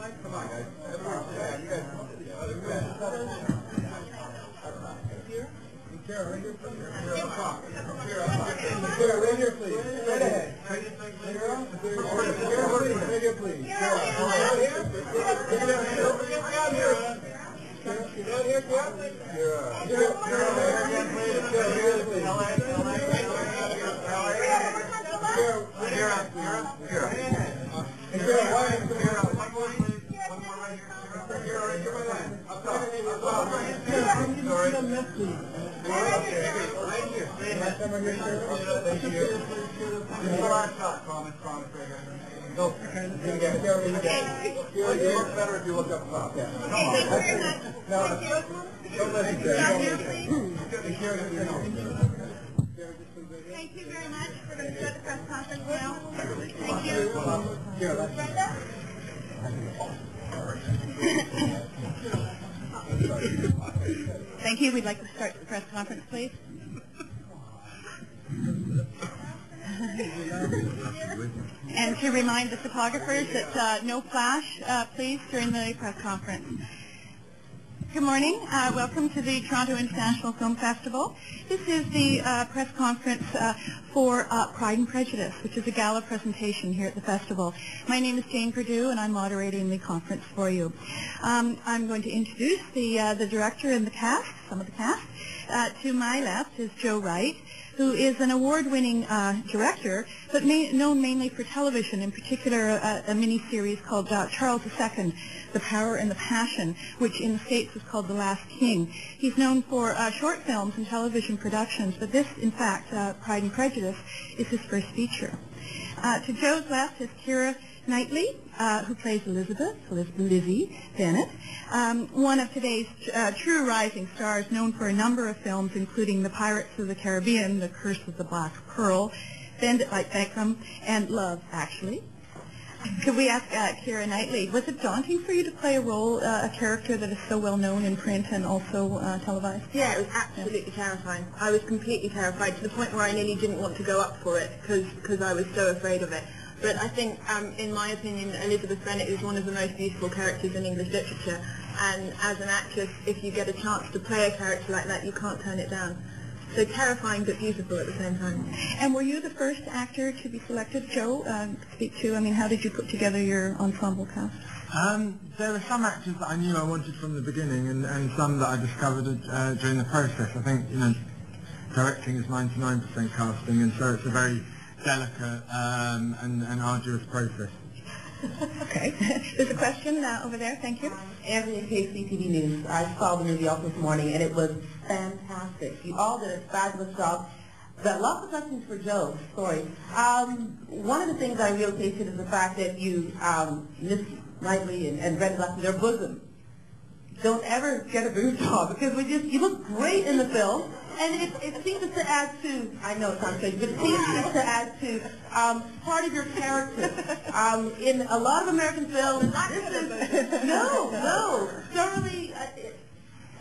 Come on, guys. Yeah, you guys come on. Kara, right here, please. Kara, up top. Kara, right here, please. Right ahead. Kara, right here, please. Kara, right here. Down here. Down here, Kara. No, you look better if you look up top. Yeah. Come on. Don't let it Thank you very much. We're going to start the press conference now. Thank you. Brenda? Thank you. We'd like to start the press conference, please. And to remind the photographers that no flash, please, during the press conference. Good morning. Welcome to the Toronto International Film Festival. This is the press conference for Pride and Prejudice, which is a gala presentation here at the festival. My name is Jane Perdue, and I'm moderating the conference for you. I'm going to introduce the director and the cast, some of the cast. To my left is Joe Wright, who is an award-winning director, but known mainly for television, in particular a mini-series called Charles II, The Power and the Passion, which in the States was called The Last King. He's known for short films and television productions, but this, in fact, Pride and Prejudice, is his first feature. To Joe's left is Keira Knightley, who plays Elizabeth, Lizzie Bennet, one of today's true rising stars, known for a number of films, including The Pirates of the Caribbean, The Curse of the Black Pearl, Bend It Like Beckham, and Love, Actually. Could we ask Keira Knightley, was it daunting for you to play a role, a character that is so well known in print and also televised? Yeah, it was absolutely terrifying. I was completely terrified to the point where I nearly didn't want to go up for it because I was so afraid of it. But I think, in my opinion, Elizabeth Bennet is one of the most beautiful characters in English literature. And as an actress, if you get a chance to play a character like that, you can't turn it down. So terrifying but beautiful at the same time. And were you the first actor to be selected, Joe, to speak to? I mean, how did you put together your ensemble cast? There were some actors that I knew I wanted from the beginning, and some that I discovered during the process. I think, directing is 99% casting, and so it's a very delicate and arduous process. Okay. There's a question over there. Thank you. Anthony KCTV News. I saw the movie off this morning, and it was fantastic. You all did a fabulous job. But lots of questions for Joe. Sorry. One of the things I really tasted is the fact that you, Miss Knightley and Brenda left their bosom. Don't ever get a boob job, because you look great in the film. And it seems to add to, I know it sounds crazy, but it seems to add to part of your character. In a lot of American films, thoroughly,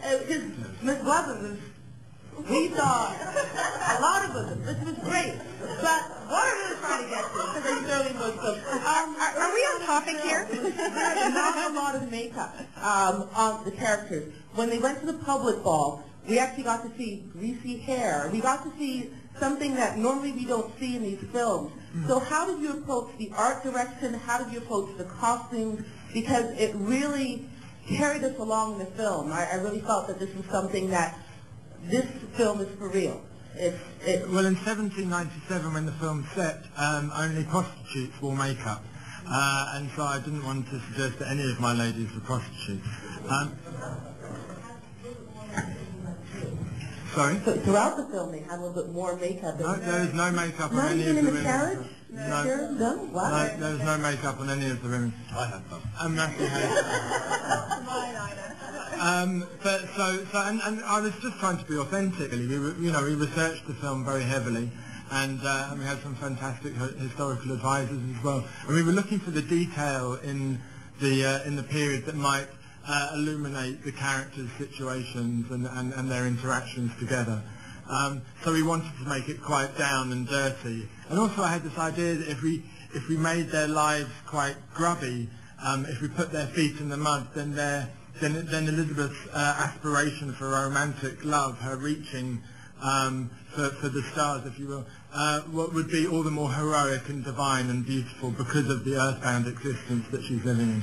because Miss Blevins, we saw a lot of them. This was great. But what I'm really trying to get to, because I certainly most of are we on topic here? There's not a lot of makeup on the characters. When they went to the public ball, we actually got to see greasy hair. We got to see something that normally we don't see in these films. So how did you approach the art direction? How did you approach the costumes? Because it really carried us along in the film. I really felt that this was something that this film is for real. Well, in 1797, when the film set, only prostitutes wore makeup. And so I didn't want to suggest that any of my ladies were prostitutes. Sorry? So throughout the film, they had a little bit more makeup. No, there was no makeup on not any even of the in the women. carriage? No. Sure? No? Wow. No, there was no makeup on any of the women. I had some. And Matthew and I was just trying to be authentic. Really. We researched the film very heavily, and we had some fantastic historical advisors as well. And we were looking for the detail in the period that might illuminate the characters' situations and their interactions together. So we wanted to make it quite down and dirty. And also I had this idea that if we made their lives quite grubby, if we put their feet in the mud, then then Elizabeth's aspiration for romantic love, her reaching for the stars, if you will, what would be all the more heroic and divine and beautiful because of the earthbound existence that she's living in.